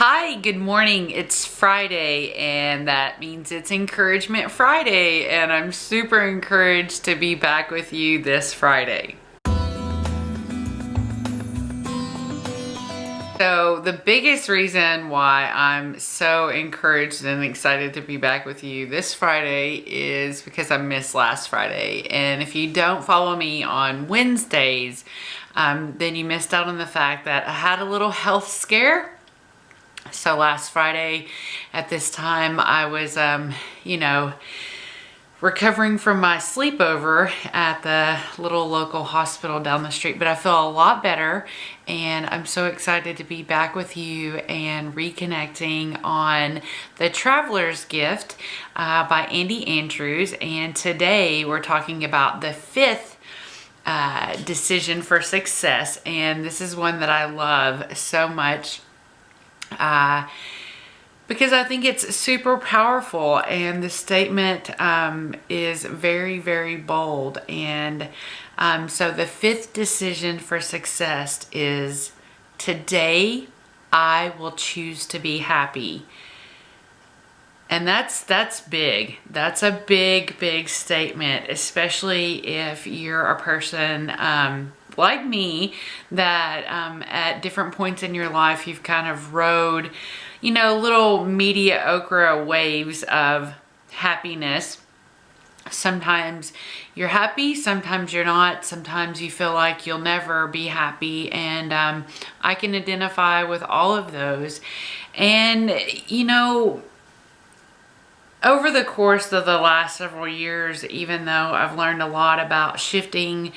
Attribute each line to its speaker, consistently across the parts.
Speaker 1: Hi, good morning. It's Friday, and that means it's Encouragement Friday, and I'm super encouraged to be back with you this Friday. So the biggest reason why I'm so encouraged and excited to be back with you this Friday is because I missed last Friday. And if you don't follow me on Wednesdays, then you missed out on the fact that I had a little health scare. So last Friday at this time, I was, recovering from my sleepover at the little local hospital down the street, but I feel a lot better, and I'm so excited to be back with you and reconnecting on The Traveler's Gift by Andy Andrews. And today we're talking about the fifth decision for success, and this is one that I love so much. Because I think it's super powerful, and the statement is very, very bold. And so the fifth decision for success is, today I will choose to be happy. And that's big. That's a big, big statement, especially if you're a person like me that at different points in your life you've kind of rode, little mediocre waves of happiness. Sometimes you're happy, sometimes you're not, sometimes you feel like you'll never be happy, and I can identify with all of those. And over the course of the last several years, even though I've learned a lot about shifting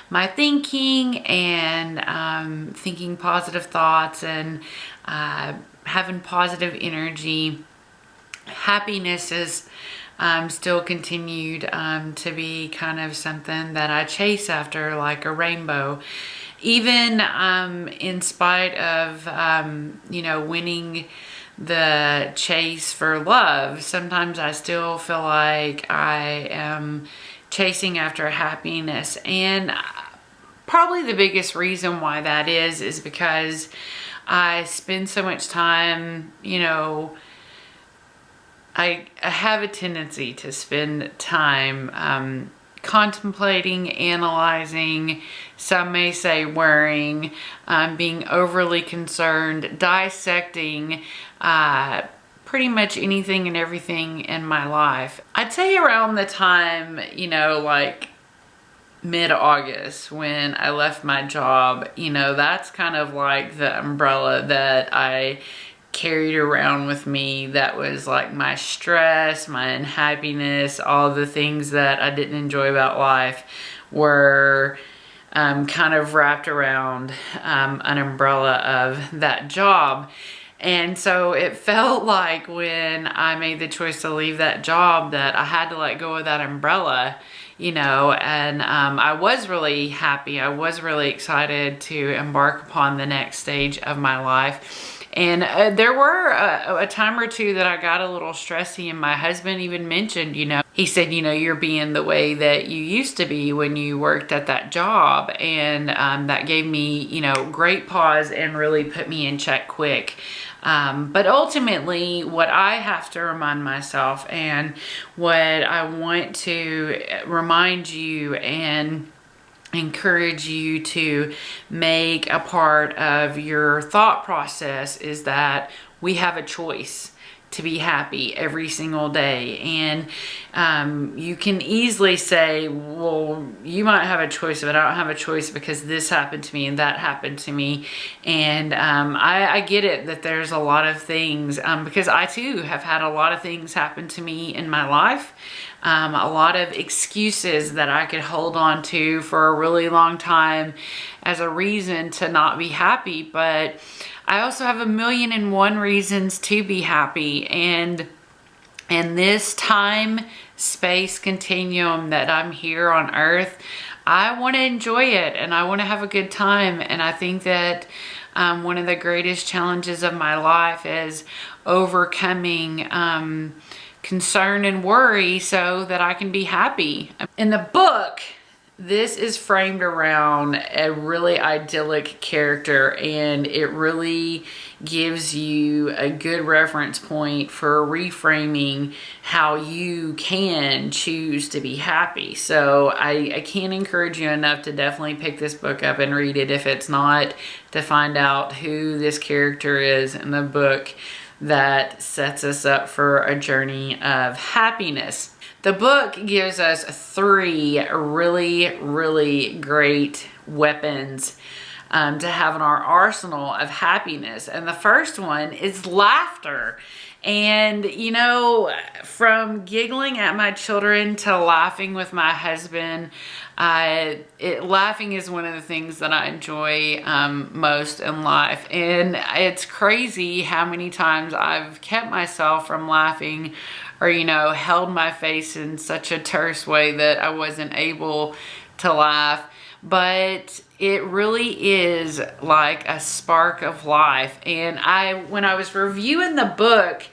Speaker 1: my thinking and thinking positive thoughts and having positive energy, happiness is still continued to be kind of something that I chase after, like a rainbow. Even in spite of, winning the chase for love, sometimes I still feel like I am chasing after happiness. And probably the biggest reason why that is because I spend so much time, I have a tendency to spend time contemplating, analyzing, some may say worrying, being overly concerned, dissecting pretty much anything and everything in my life. I'd say around the time, like mid-August when I left my job, that's kind of like the umbrella that I carried around with me. That was like my stress, my unhappiness, all the things that I didn't enjoy about life were kind of wrapped around an umbrella of that job. And so it felt like when I made the choice to leave that job that I had to let go of that umbrella, and I was really happy. I was really excited to embark upon the next stage of my life. And there were a time or two that I got a little stressy, and my husband even mentioned, he said, you're being the way that you used to be when you worked at that job. And that gave me, great pause and really put me in check quick. But ultimately, what I have to remind myself, and what I want to remind you and encourage you to make a part of your thought process, is that we have a choice to be happy every single day. And you can easily say, well, you might have a choice, but I don't have a choice because this happened to me and that happened to me. And I get it that there's a lot of things, because I too have had a lot of things happen to me in my life. A lot of excuses that I could hold on to for a really long time as a reason to not be happy. But I also have 1,000,001 reasons to be happy. And in this time, space continuum that I'm here on earth, I want to enjoy it and I want to have a good time. And I think that one of the greatest challenges of my life is overcoming concern and worry so that I can be happy. In the book this is framed around a really idyllic character, and it really gives you a good reference point for reframing how you can choose to be happy. So I can't encourage you enough to definitely pick this book up and read it, if it's not to find out who this character is in the book that sets us up for a journey of happiness. The book gives us 3 really, really great weapons to have in our arsenal of happiness. And the first one is laughter. And, you know, from giggling at my children to laughing with my husband, laughing is one of the things that I enjoy most in life. And it's crazy how many times I've kept myself from laughing, or, you know, held my face in such a terse way that I wasn't able to laugh. But it really is like a spark of life. And when I was reviewing the book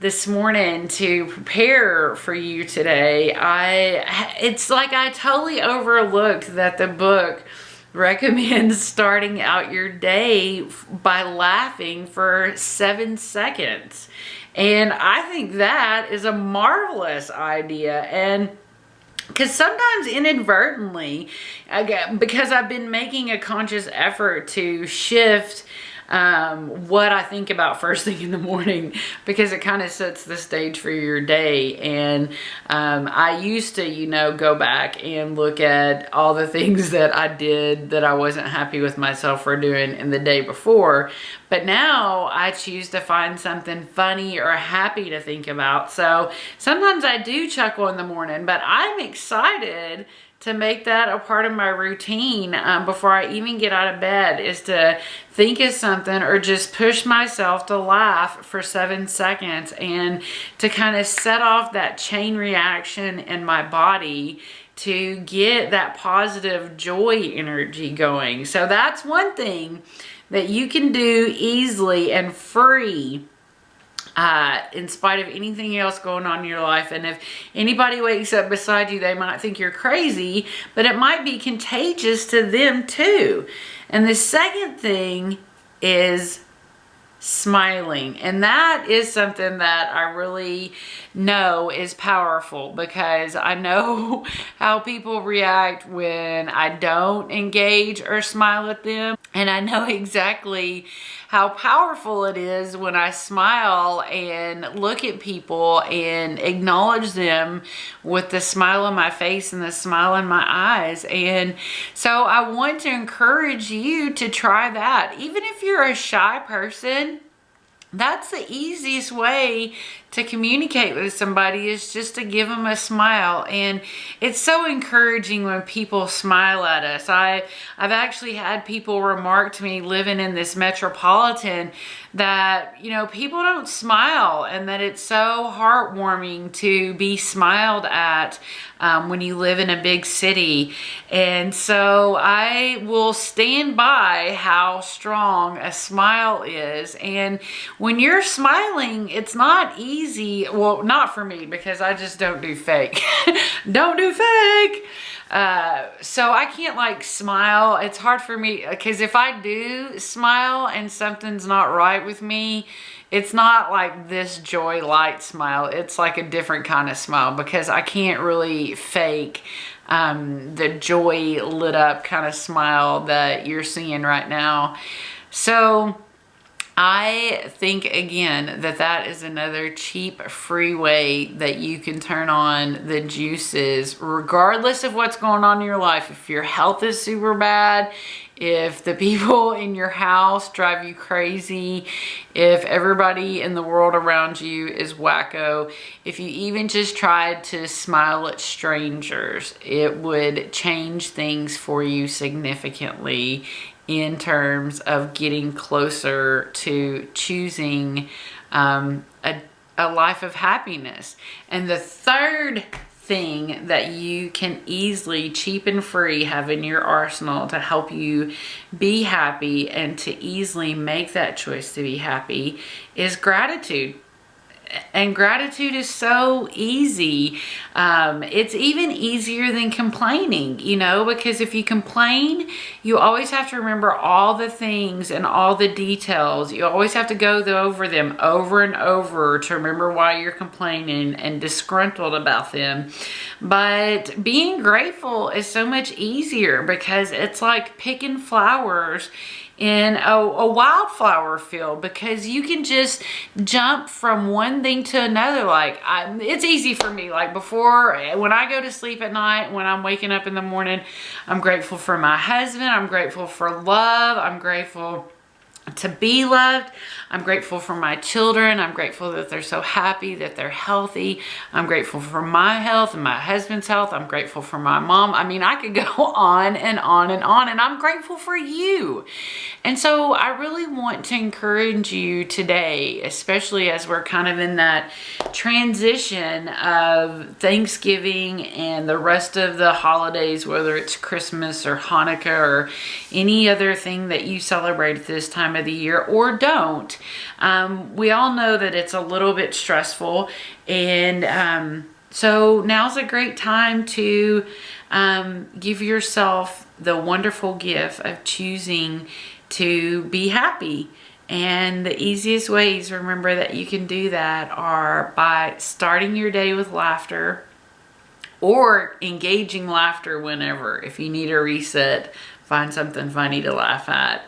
Speaker 1: this morning to prepare for you today, it's like I totally overlooked that the book recommends starting out your day by laughing for 7 seconds. And I think that is a marvelous idea. And because sometimes inadvertently, because I've been making a conscious effort to shift what I think about first thing in the morning, because it kind of sets the stage for your day. And I used to, you know, go back and look at all the things that I did that I wasn't happy with myself for doing in the day before. But now I choose to find something funny or happy to think about. So sometimes I do chuckle in the morning, but I'm excited to make that a part of my routine before I even get out of bed, is to think of something or just push myself to laugh for 7 seconds, and to kind of set off that chain reaction in my body to get that positive joy energy going. So that's one thing that you can do easily and free, in spite of anything else going on in your life. And if anybody wakes up beside you, they might think you're crazy, but it might be contagious to them too. And the second thing is smiling. And that is something that I really know is powerful, because I know how people react when I don't engage or smile at them. And I know exactly how powerful it is when I smile and look at people and acknowledge them with the smile on my face and the smile in my eyes. And so I want to encourage you to try that. Even if you're a shy person, that's the easiest way to communicate with somebody, is just to give them a smile. And it's so encouraging when people smile at us. I've actually had people remark to me, living in this metropolitan, that, you know, people don't smile, and that it's so heartwarming to be smiled at when you live in a big city. And so I will stand by how strong a smile is. And when you're smiling, it's not easy. Well, not for me, because I just don't do fake. Don't do fake. So I can't like smile. It's hard for me, because if I do smile and something's not right with me, it's not like this joy light smile. It's like a different kind of smile, because I can't really fake the joy lit up kind of smile that you're seeing right now. So I think, again, that that is another cheap, free way that you can turn on the juices, regardless of what's going on in your life. If your health is super bad, if the people in your house drive you crazy, if everybody in the world around you is wacko, if you even just tried to smile at strangers, it would change things for you significantly in terms of getting closer to choosing a life of happiness. And the third thing that you can easily, cheap and free, have in your arsenal to help you be happy and to easily make that choice to be happy is gratitude. And gratitude is so easy. It's even easier than complaining, you know, because if you complain, you always have to remember all the things and all the details. You always have to go over them over and over to remember why you're complaining and disgruntled about them. But being grateful is so much easier because it's like picking flowers in a wildflower field, because you can just jump from one thing to another. Like it's easy for me. Like before, when I go to sleep at night, when I'm waking up in the morning, I'm grateful for my husband. I'm grateful for love. I'm grateful to be loved. I'm grateful for my children. I'm grateful that they're so happy, that they're healthy. I'm grateful for my health and my husband's health. I'm grateful for my mom. I mean, I could go on and on and on, and I'm grateful for you. And so I really want to encourage you today, especially as we're kind of in that transition of Thanksgiving and the rest of the holidays, whether it's Christmas or Hanukkah or any other thing that you celebrate at this time of the year or don't. We all know that it's a little bit stressful, and so now's a great time to give yourself the wonderful gift of choosing to be happy. And the easiest ways, remember, that you can do that are by starting your day with laughter, or engaging laughter whenever. If you need a reset, find something funny to laugh at.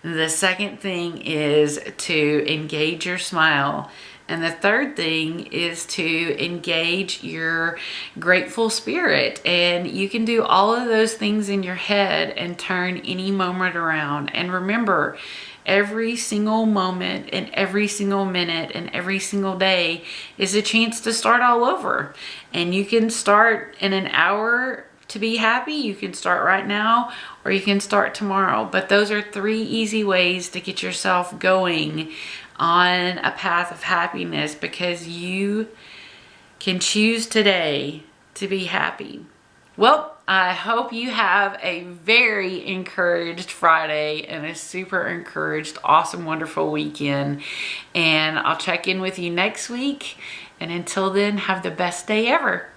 Speaker 1: The second thing is to engage your smile. And the third thing is to engage your grateful spirit. And you can do all of those things in your head and turn any moment around. And remember, every single moment and every single minute and every single day is a chance to start all over. And you can start in an hour to be happy. You can start right now, or you can start tomorrow. But those are 3 easy ways to get yourself going on a path of happiness, because you can choose today to be happy. Well, I hope you have a very encouraged Friday and a super encouraged, awesome, wonderful weekend. And I'll check in with you next week. And until then, have the best day ever.